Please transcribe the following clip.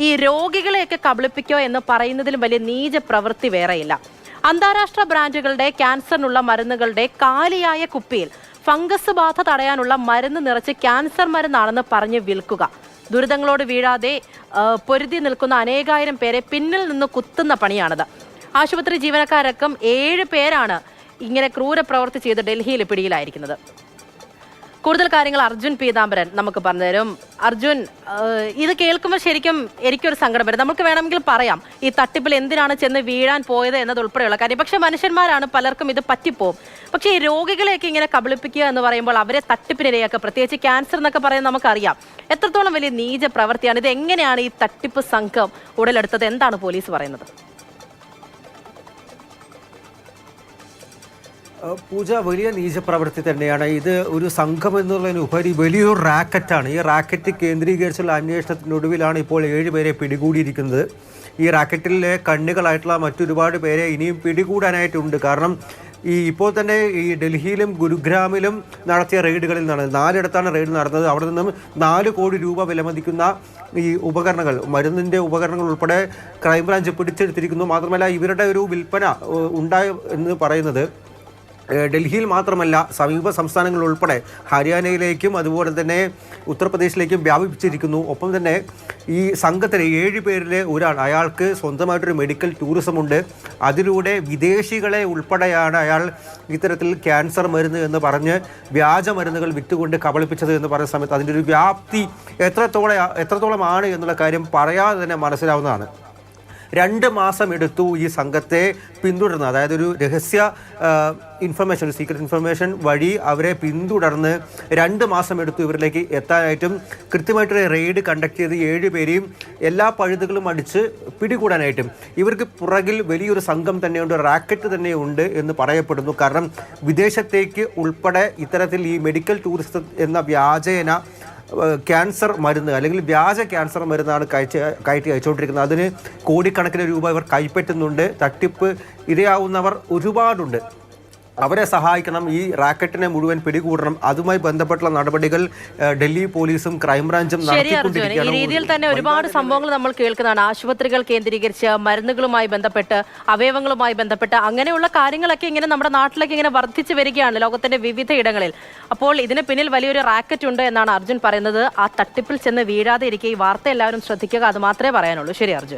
ഈ രോഗികളെയൊക്കെ കബളിപ്പിക്കോ എന്ന് പറയുന്നതിലും വലിയ നീച പ്രവൃത്തി വേറെയില്ല. അന്താരാഷ്ട്ര ബ്രാൻഡുകളുടെ ക്യാൻസറിനുള്ള മരുന്നുകളുടെ കാലിയായ കുപ്പിയിൽ ഫംഗസ് ബാധ തടയാനുള്ള മരുന്ന് നിറച്ച് ക്യാൻസർ മരുന്നാണെന്ന് പറഞ്ഞ് വിൽക്കുക. ദുരിതങ്ങളോട് വീഴാതെ പൊരുതി നിൽക്കുന്ന അനേകായിരം പേരെ പിന്നിൽ നിന്ന് കുത്തുന്ന പണിയാണിത്. ആശുപത്രി ജീവനക്കാരടക്കം 7 പേരാണ് ഇങ്ങനെ ക്രൂരപ്രവൃത്തി ചെയ്ത് ഡൽഹിയിൽ പിടിയിലായിരിക്കുന്നത്. കൂടുതൽ കാര്യങ്ങൾ അർജുൻ പീതാംബരൻ നമുക്ക് പറഞ്ഞുതരും. അർജുൻ, ഇത് കേൾക്കുമ്പോൾ ശരിക്കും എനിക്കൊരു സങ്കടം വരും. നമുക്ക് വേണമെങ്കിൽ പറയാം ഈ തട്ടിപ്പിൽ എന്തിനാണ് ചെന്ന് വീഴാൻ പോയത് എന്നതുൾപ്പെടെയുള്ള കാര്യം. പക്ഷെ മനുഷ്യന്മാരാണ്, പലർക്കും ഇത് പറ്റിപ്പോവും. പക്ഷേ ഈ രോഗികളെയൊക്കെ ഇങ്ങനെ കബളിപ്പിക്കുക എന്ന് പറയുമ്പോൾ അവരെ തട്ടിപ്പിനിരയാക്കുക, പ്രത്യേകിച്ച് ക്യാൻസർ എന്നൊക്കെ പറയുന്നത് നമുക്കറിയാം. എത്രത്തോളം വലിയ നീച പ്രവൃത്തിയാണ് ഇത്? എങ്ങനെയാണ് ഈ തട്ടിപ്പ് സംഘം ഉടലെടുത്തത്? എന്താണ് പോലീസ് പറയുന്നത്? പൂജ, വലിയ നീചപ്രവൃത്തി തന്നെയാണ് ഇത്. ഒരു സംഘം എന്നുള്ളതിനുപരി വലിയൊരു റാക്കറ്റാണ്. ഈ റാക്കറ്റ് കേന്ദ്രീകരിച്ചുള്ള അന്വേഷണത്തിനൊടുവിലാണ് ഇപ്പോൾ 7 പേരെ പിടികൂടിയിരിക്കുന്നത്. ഈ റാക്കറ്റിലെ കണ്ണികളായിട്ടുള്ള മറ്റൊരുപാട് പേരെ ഇനിയും പിടികൂടാനായിട്ടുണ്ട്. കാരണം ഇപ്പോൾ തന്നെ ഈ ഡൽഹിയിലും ഗുരുഗ്രാമിലും നടത്തിയ റെയ്ഡുകളിൽ നടന്നത് 4 ഇടത്താണ് റെയ്ഡ് നടന്നത്. അവിടെ നിന്നും 4 കോടി രൂപ വിലമതിക്കുന്ന ഈ ഉപകരണങ്ങൾ, മരുന്നിൻ്റെ ഉപകരണങ്ങൾ ഉൾപ്പെടെ ക്രൈംബ്രാഞ്ച് പിടിച്ചെടുത്തിരിക്കുന്നു. മാത്രമല്ല ഇവരുടെ ഒരു വിൽപ്പന ഉണ്ടായി എന്ന് പറയുന്നത് ഡൽഹിയിൽ മാത്രമല്ല, സമീപ സംസ്ഥാനങ്ങൾ ഉൾപ്പെടെ ഹരിയാനയിലേക്കും അതുപോലെ തന്നെ ഉത്തർപ്രദേശിലേക്കും വ്യാപിപ്പിച്ചിരിക്കുന്നു. ഒപ്പം തന്നെ ഈ സംഘത്തിലെ 7 പേരിലെ ഒരാൾ, അയാൾക്ക് സ്വന്തമായിട്ടൊരു മെഡിക്കൽ ടൂറിസം ഉണ്ട്. അതിലൂടെ വിദേശികളെ ഉൾപ്പെടെയാണ് അയാൾ ഇത്തരത്തിൽ ക്യാൻസർ മരുന്ന് എന്ന് വ്യാജ മരുന്നുകൾ വിറ്റുകൊണ്ട് കബളിപ്പിച്ചത് എന്ന് പറയുന്ന സമയത്ത് അതിൻ്റെ ഒരു വ്യാപ്തി എത്രത്തോളമാണ് എന്നുള്ള കാര്യം പറയാതെ തന്നെ മനസ്സിലാവുന്നതാണ്. 2 മാസം എടുത്തു ഈ സംഘത്തെ പിന്തുടർന്ന്, അതായത് ഒരു രഹസ്യ ഇൻഫർമേഷൻ, സീക്രട്ട് ഇൻഫർമേഷൻ വഴി അവരെ പിന്തുടർന്ന് 2 മാസം എടുത്തു ഇവരിലേക്ക് എത്താനായിട്ടും കൃത്യമായിട്ടൊരു റെയ്ഡ് കണ്ടക്ട് ചെയ്ത് 7 പേരെയും എല്ലാ പഴുതുകളും അടിച്ച് പിടികൂടാനായിട്ടും. ഇവർക്ക് പുറകിൽ വലിയൊരു സംഘം തന്നെയുണ്ട്, റാക്കറ്റ് തന്നെയുണ്ട് എന്ന് പറയപ്പെടുന്നു. കാരണം വിദേശത്തേക്ക് ഉൾപ്പെടെ ഇത്തരത്തിൽ ഈ മെഡിക്കൽ ടൂറിസം എന്ന വ്യാജേന ക്യാൻസർ മരുന്ന് അല്ലെങ്കിൽ വ്യാജ ക്യാൻസർ മരുന്നാണ് കയറ്റി അയച്ചുകൊണ്ടിരിക്കുന്നത്. അതിന് കോടിക്കണക്കിന് രൂപ ഇവർ കൈപ്പറ്റുന്നുണ്ട്. തട്ടിപ്പ് ഇരയാവുന്നവർ ഒരുപാടുണ്ട്. അവരെ സഹായിക്കണം, ഈ റാക്കറ്റിനെ മുഴുവൻ പിടികൂടണം. അതുമായി ബന്ധപ്പെട്ടുള്ള നടപടികൾ ഡൽഹി പോലീസും ക്രൈംബ്രാഞ്ചും നടത്തിക്കൊണ്ടിരിക്കുകയാണ്. ഈ രീതിയിൽ തന്നെ ഒരുപാട് സംഭവങ്ങൾ നമ്മൾ കേൾക്കുന്നതാണ്. ആശുപത്രികൾ കേന്ദ്രീകരിച്ച് മരുന്നുകളുമായി ബന്ധപ്പെട്ട്, അവയവങ്ങളുമായി ബന്ധപ്പെട്ട് അങ്ങനെയുള്ള കാര്യങ്ങളൊക്കെ ഇങ്ങനെ നമ്മുടെ നാട്ടിലേക്ക് ഇങ്ങനെ വർദ്ധിച്ചു വരികയാണ് ലോകത്തിന്റെ വിവിധ ഇടങ്ങളിൽ. അപ്പോൾ ഇതിന് പിന്നിൽ വലിയൊരു റാക്കറ്റ് ഉണ്ട് എന്നാണ് അർജുൻ പറയുന്നത്. ആ തട്ടിപ്പിൽ ചെന്ന് വീഴാതെ ഇരിക്കുക. ഈ വാർത്ത എല്ലാവരും ശ്രദ്ധിക്കുക, അത് മാത്രമേ പറയാനുള്ളൂ. ശരി അർജുൻ.